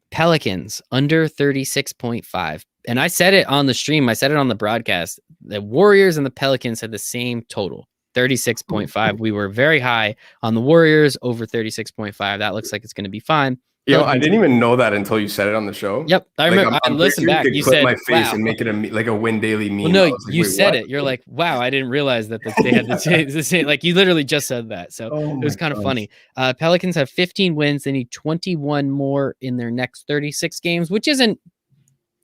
Pelicans under 36.5. And I said it on the stream. I said it on the broadcast. The Warriors and the Pelicans had the same total, 36.5. We were very high on the Warriors, over 36.5. That looks like it's going to be fine. I didn't even know that until you said it on the show. Yep, I remember. I'm listened back. You said, my face "Wow," and make it like a Win Daily meme. Well, no, like, you said what? it. You're like, "Wow, I didn't realize that they had the same." Like you literally just said that, so it was kind of funny. Pelicans have 15 wins. They need 21 more in their next 36 games, which isn't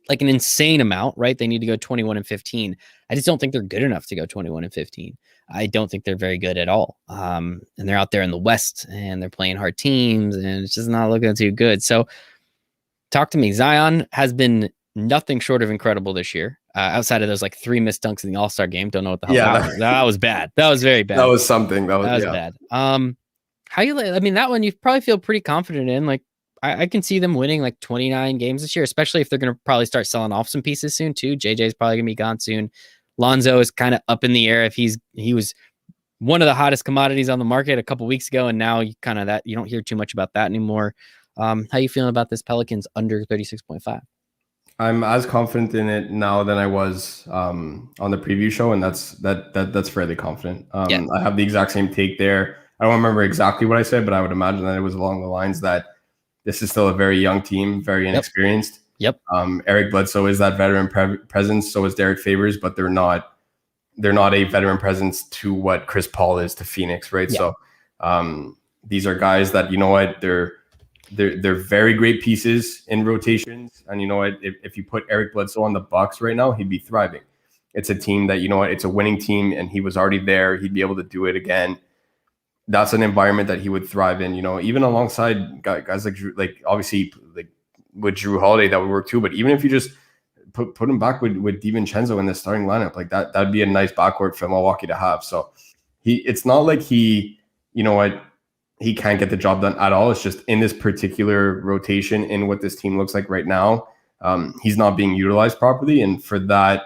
like an insane amount, right? They need to go 21-15. I just don't think they're good enough to go 21-15. I don't think they're very good at all. And they're out there in the West and they're playing hard teams and it's just not looking too good. So talk to me. Zion has been nothing short of incredible this year. Outside of those like 3 missed dunks in the All-Star game. Don't know what the hell that was. That was bad. That was very bad. That was something. That was bad. How you like, I mean, that one you probably feel pretty confident in. Like I can see them winning like 29 games this year, especially if they're going to probably start selling off some pieces soon too. JJ's probably going to be gone soon. Lonzo is kind of up in the air if he was one of the hottest commodities on the market a couple weeks ago, and now you don't hear too much about that anymore. How you feeling about this Pelicans under 36.5? I'm as confident in it now than I was on the preview show, and that's fairly confident. I have the exact same take there. I don't remember exactly what I said, but I would imagine that it was along the lines that this is still a very young team, very inexperienced. Yep. Eric Bledsoe is that veteran presence. So is Derek Favors, but they're not a veteran presence to what Chris Paul is to Phoenix, right? Yeah. So these are guys that, you know what, they're very great pieces in rotations. And you know what, if you put Eric Bledsoe on the Bucks right now, he'd be thriving. It's a team that, you know what, it's a winning team and he was already there. He'd be able to do it again. That's an environment that he would thrive in, you know, even alongside guys like Drew, like obviously like with Drew Holiday that would work too. But even if you just put him back with DiVincenzo in the starting lineup, like that'd be a nice backcourt for Milwaukee to have. So it's not like he, you know what, he can't get the job done at all. It's just in this particular rotation in what this team looks like right now, he's not being utilized properly. And for that,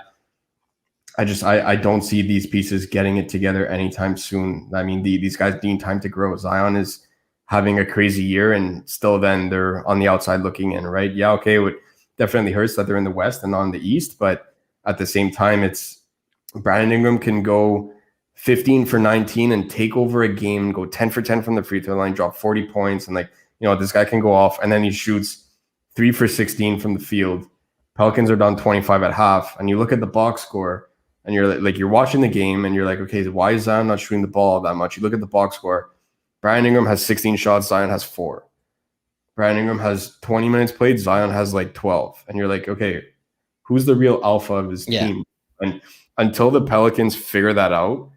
I don't see these pieces getting it together anytime soon. I mean, these guys need time to grow. Zion is having a crazy year and still then they're on the outside looking in, right? Yeah, okay, it would definitely hurts that they're in the West and not in the East, but at the same time, it's Brandon Ingram can go 15 for 19 and take over a game, go 10 for 10 from the free throw line, drop 40 points. And like, you know, this guy can go off and then he shoots 3 for 16 from the field. Pelicans are down 25 at half. And you look at the box score and you're like you're watching the game and you're like, okay, why is Zion not shooting the ball that much? You look at the box score. Brandon Ingram has 16 shots. Zion has 4. Brandon Ingram has 20 minutes played. Zion has like 12. And you're like, okay, who's the real alpha of his team? And until the Pelicans figure that out,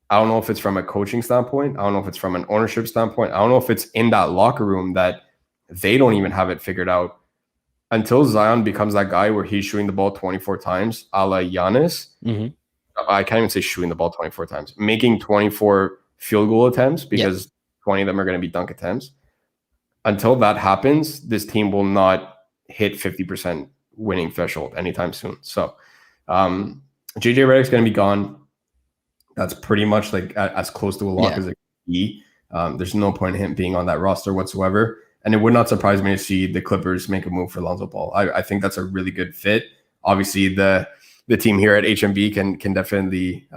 I don't know if it's from a coaching standpoint. I don't know if it's from an ownership standpoint. I don't know if it's in that locker room that they don't even have it figured out. Until Zion becomes that guy where he's shooting the ball 24 times, a la Giannis. Mm-hmm. I can't even say shooting the ball 24 times. Making 24 field goal attempts because 20 of them are going to be dunk attempts. Until that happens, this team will not hit 50% winning threshold anytime soon. So JJ Redick's going to be gone. That's pretty much like as close to a lock as it can be. There's no point in him being on that roster whatsoever. And it would not surprise me to see the Clippers make a move for Lonzo Ball. I think that's a really good fit. Obviously, the team here at HNB can definitely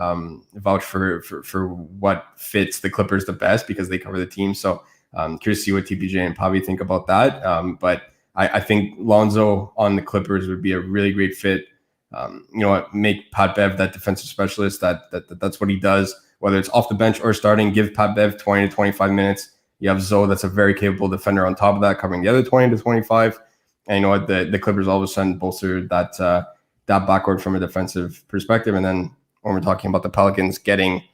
vouch for what fits the Clippers the best because they cover the team. So curious to see what TPJ and Pavi think about that. But I think Lonzo on the Clippers would be a really great fit. You know what, make Pat Bev that defensive specialist. That's what he does, whether it's off the bench or starting. Give Pat Bev 20 to 25 minutes. You have Zoe, that's a very capable defender on top of that, covering the other 20 to 25. And you know what, the Clippers all of a sudden bolster that backcourt from a defensive perspective. And then when we're talking about the Pelicans getting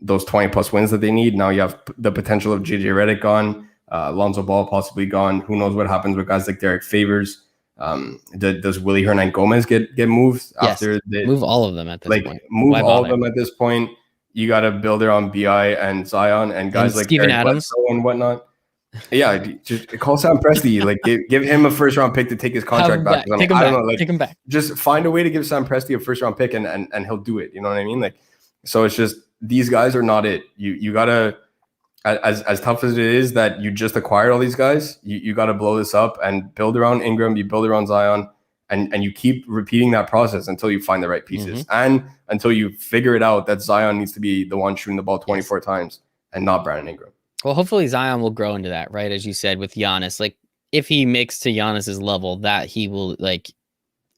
those 20 plus wins that they need, now you have the potential of JJ Redick gone, Lonzo Ball possibly gone. Who knows what happens with guys like Derek Favors? Does Willie Hernan Gomez get moved after move all of them at this point? Move all of them at this point. You got to build around BI and Zion and guys like Steven Adams and whatnot. Yeah, just call Sam Presti. Like give him a first round pick to take his contract back. Take him back. Just find a way to give Sam Presti a first round pick and he'll do it. You know what I mean? Like, so it's just these guys are not it. You gotta as tough as it is that you just acquired all these guys, you got to blow this up and build around Ingram. You build around Zion And you keep repeating that process until you find the right pieces and until you figure it out that Zion needs to be the one shooting the ball 24 times and not Brandon Ingram. Well, hopefully Zion will grow into that, right? As you said, with Giannis, like if he makes to Giannis's level, that he will, like,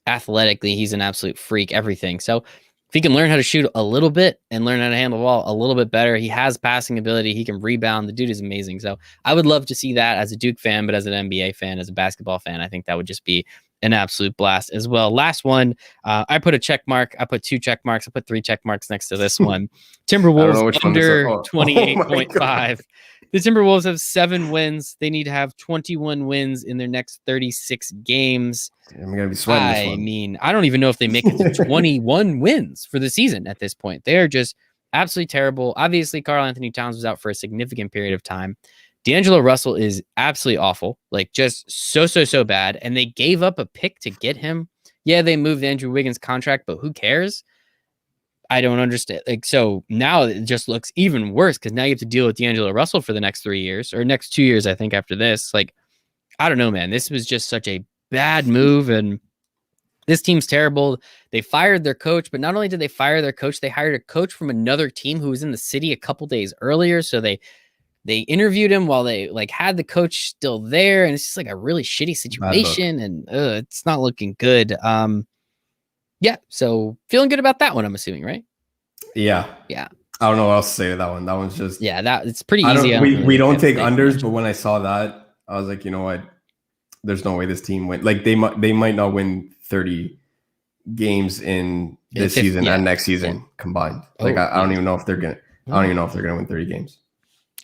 athletically, he's an absolute freak, everything. So if he can learn how to shoot a little bit and learn how to handle the ball a little bit better, he has passing ability. He can rebound. The dude is amazing. So I would love to see that as a Duke fan, but as an NBA fan, as a basketball fan, I think that would just be an absolute blast as well. Last one, I put a check mark. I put 2 check marks. I put 3 check marks next to this one. Timberwolves under 28.5. The Timberwolves have 7 wins. They need to have 21 wins in their next 36 games. I'm going to be sweating this one. I mean, I don't even know if they make it to 21 wins for the season at this point. They're just absolutely terrible. Obviously, Karl Anthony Towns was out for a significant period of time. D'Angelo Russell is absolutely awful, like just so bad. And they gave up a pick to get him. Yeah, they moved Andrew Wiggins' contract, but who cares? I don't understand. Like, so now it just looks even worse because now you have to deal with D'Angelo Russell for the next 3 years or next 2 years, I think, after this. Like, I don't know, man. This was just such a bad move, and this team's terrible. They fired their coach, but not only did they fire their coach, they hired a coach from another team who was in the city a couple days earlier. So they interviewed him while they like had the coach still there, and it's just like a really shitty situation, and it's not looking good. Yeah, so feeling good about that one, I'm assuming, right? Yeah. I don't know what else to say to that one. That one's just that it's pretty easy. We don't take unders, but when I saw that, I was like, you know what? There's no way this team win. Like they might not win 30 games in this season and next season combined. Like I don't even know if they're gonna. I don't even know if they're gonna win 30 games.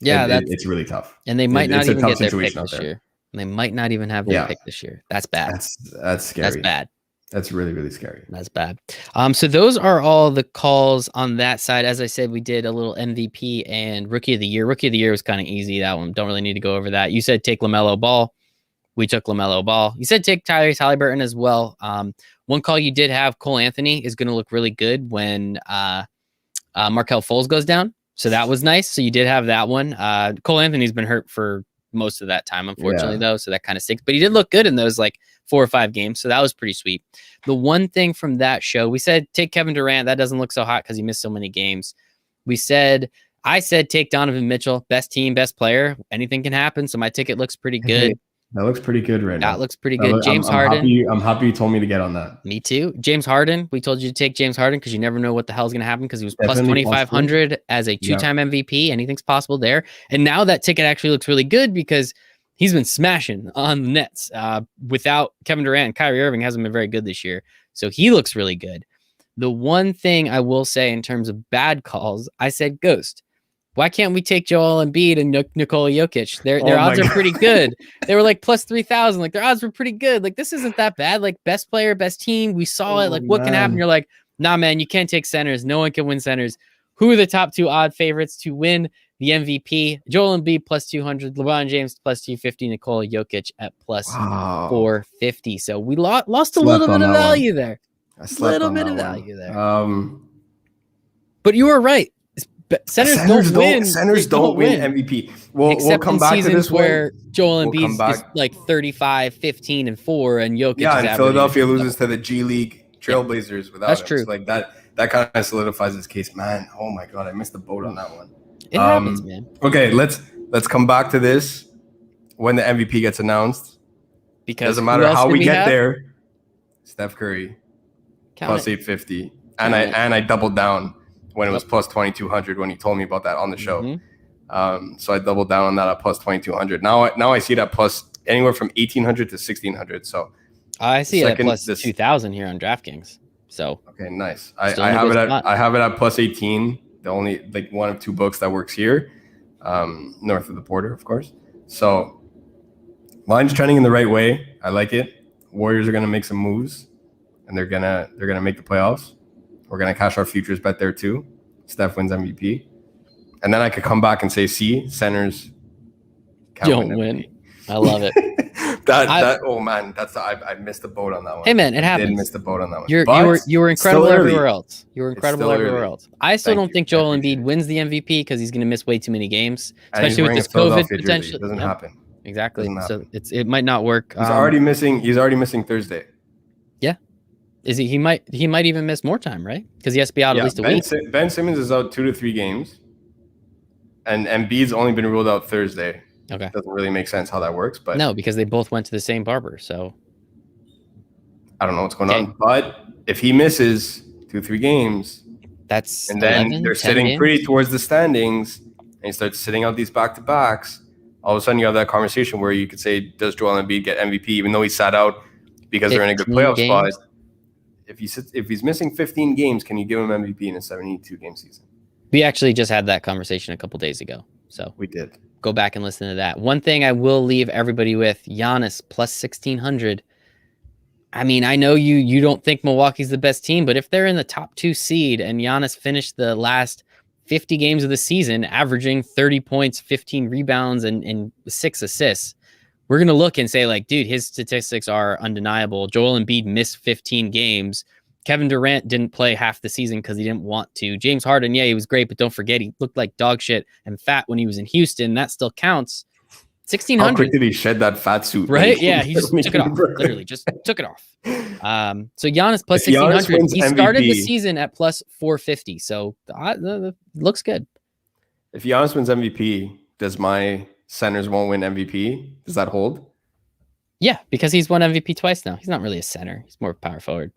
Yeah, it's really tough. And they might not even get their pick this year. And they might not even have their pick this year. That's bad. That's scary. That's bad. That's really, really scary. That's bad. So those are all the calls on that side. As I said, we did a little MVP and Rookie of the Year. Rookie of the Year was kind of easy. That one, don't really need to go over that. You said take LaMelo Ball. We took LaMelo Ball. You said take Tyrese Haliburton as well. One call you did have, Cole Anthony is going to look really good when Markelle Fultz goes down. So that was nice. So you did have that one. Cole Anthony's been hurt for most of that time, unfortunately, though. So that kind of stinks. But he did look good in those like 4 or 5 games. So that was pretty sweet. The one thing from that show, we said take Kevin Durant. That doesn't look so hot because he missed so many games. I said take Donovan Mitchell. Best team, best player. Anything can happen. So my ticket looks pretty good. That looks pretty good right now. That looks pretty good. James Harden. I'm happy you told me to get on that. Me too. James Harden. We told you to take James Harden because you never know what the hell's going to happen because he was plus 2,500 as a 2-time MVP. Anything's possible there. And now that ticket actually looks really good because he's been smashing on the Nets. Without Kevin Durant, Kyrie Irving hasn't been very good this year. So he looks really good. The one thing I will say in terms of bad calls, I said Ghost. Why can't we take Joel Embiid and Nikola Jokic? Their odds are pretty good. They were like plus 3,000. Like their odds were pretty good. Like this isn't that bad. Like best player, best team. We saw it. Like what can happen? You're like, nah, man, you can't take centers. No one can win centers. Who are the top 2 odd favorites to win the MVP? Joel Embiid plus 200, LeBron James plus 250, Nikola Jokic at plus 450. So we lost a little bit of value there. A little bit of value there. But you were right. Centers don't win MVP. We'll come back to this where Joel Embiid is like 35, 15, and 4, and Jokic. Yeah, and Philadelphia loses to the G League Trailblazers without That's him. true. So like that kind of solidifies his case, man. Oh my god, I missed the boat on that one. It happens, man. Okay, let's come back to this when the MVP gets announced. Because doesn't matter how we get there. Steph Curry plus 850, and I doubled down when it was plus 2,200 when he told me about that on the show. So I doubled down on that at plus 2,200. Now I see that plus anywhere from 1,800 to 1,600. So I see it at plus 2,000 here on DraftKings. So okay, nice. I have it at plus 18. The only like one of 2 books that works here, north of the border, of course. So line's trending in the right way. I like it. Warriors are gonna make some moves, and they're gonna make the playoffs. We're going to cash our futures bet there too. Steph wins MVP. And then I could come back and say, see, centers don't win. I love it. Oh man, I missed the boat on that one. Hey man, it happens. I did miss the boat on that one. You were incredible everywhere else. You were incredible everywhere else. I still don't think Joel Embiid wins the MVP because he's going to miss way too many games, especially with this COVID potential. It doesn't happen. Exactly. So it might not work. He's already missing Thursday. Is he might even miss more time, right? Because he has to be out at least a week. Ben Simmons is out 2 to 3 games, and Embiid's only been ruled out Thursday. Okay. Doesn't really make sense how that works, but no, because they both went to the same barber. So I don't know what's going on. But if he misses 2-3 games, that's and then 11, they're sitting games? pretty towards the standings, and you start sitting out these back-to-backs, all of a sudden you have that conversation where you could say, does Joel Embiid get MVP, even though he sat out because they're in a good playoff spot? If he's missing 15 games, can you give him MVP in a 72-game season? We actually just had that conversation a couple days ago. So we did. Go back and listen to that. One thing I will leave everybody with, Giannis plus 1,600. I mean, I know you don't think Milwaukee's the best team, but if they're in the top 2 seed and Giannis finished the last 50 games of the season, averaging 30 points, 15 rebounds, and 6 assists, we're going to look and say, like, dude, his statistics are undeniable. Joel Embiid missed 15 games. Kevin Durant didn't play half the season because he didn't want to. James Harden, yeah, he was great, but don't forget, he looked like dog shit and fat when he was in Houston. That still counts. 1,600. How quick did he shed that fat suit? Right? Yeah, he just took it off. Literally, just took it off. So Giannis plus 1,600. He started the season at plus 450. So looks good. If Giannis wins MVP, does my centers won't win MVP? Does that hold? Yeah, because he's won MVP twice now. He's not really a center. He's more power forward.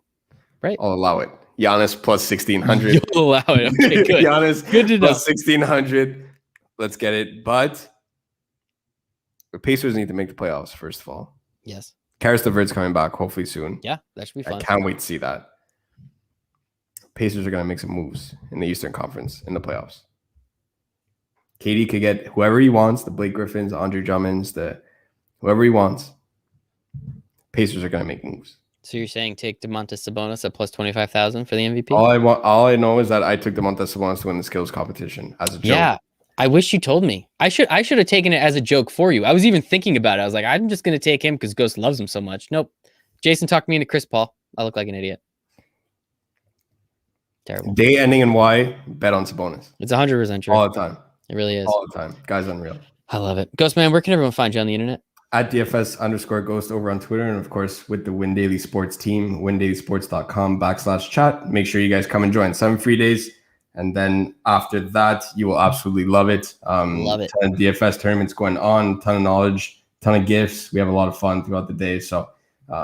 Right? I'll allow it. Giannis plus 1,600. You'll allow it. Okay, good. Giannis good to plus 1,600. Let's get it. But the Pacers need to make the playoffs, first of all. Yes. Karis LeVert's coming back hopefully soon. Yeah, that should be fun. I can't wait to see that. Pacers are going to make some moves in the Eastern Conference in the playoffs. KD could get whoever he wants, the Blake Griffins, Andre Drummonds, whoever he wants. Pacers are going to make moves. So you're saying take Domantas Sabonis at plus 25,000 for the MVP? All I know is that I took Domantas Sabonis to win the skills competition as a joke. Yeah, I wish you told me. I should have taken it as a joke for you. I was even thinking about it. I was like, I'm just going to take him because Ghost loves him so much. Nope. Jason talked me into Chris Paul. I look like an idiot. Terrible. Day ending in Y, bet on Sabonis. It's 100% true. All the time. It really is. All the time. Guy's unreal. I love it. Ghost Man, where can everyone find you on the internet? At DFS_Ghost over on Twitter. And of course, with the Win Daily Sports team, windailysports.com/chat. Make sure you guys come and join. 7 free days. And then after that, you will absolutely love it. Love it. Ton of DFS tournaments going on, ton of knowledge, ton of gifts. We have a lot of fun throughout the day. So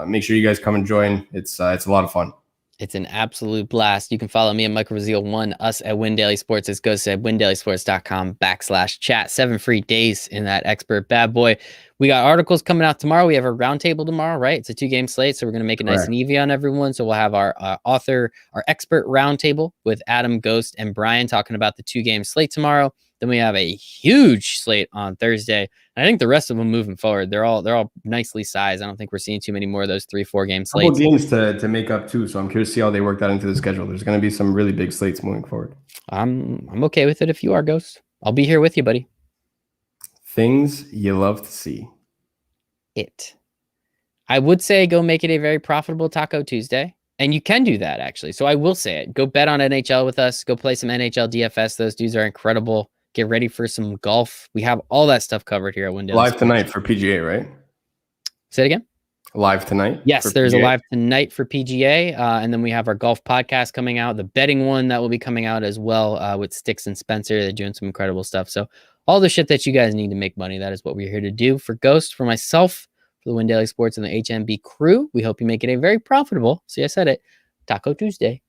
make sure you guys come and join. It's a lot of fun. It's an absolute blast. You can follow me at Michael Raziel1, us at Win Daily Sports. As Ghost said, windailysports.com/chat. 7 free days in that expert bad boy. We got articles coming out tomorrow. We have a roundtable tomorrow, right? It's a 2-game slate, so we're going to make it nice and easy on everyone. So we'll have our expert roundtable with Adam, Ghost, and Brian talking about the 2-game slate tomorrow. Then we have a huge slate on Thursday. And I think the rest of them moving forward, they're all nicely sized. I don't think we're seeing too many more of those 3-4 game slates. Couple games to make up too. So I'm curious to see how they work that into the schedule. There's going to be some really big slates moving forward. I'm okay with it if you are, Ghost. I'll be here with you, buddy. Things you love to see. I would say go make it a very profitable Taco Tuesday. And you can do that, actually. So I will say it. Go bet on NHL with us. Go play some NHL DFS. Those dudes are incredible. Get ready for some golf. We have all that stuff covered here at Win Daily Live Sports. tonight for PGA, right? Say it again. Live tonight? Yes, there's a live tonight for PGA. And then we have our golf podcast coming out, the betting one that will be coming out as well with Sticks and Spencer. They're doing some incredible stuff. So all the shit that you guys need to make money, that is what we're here to do. For Ghost, for myself, for the Win Daily Sports and the HNB crew, we hope you make it a very profitable, see I said it, Taco Tuesday.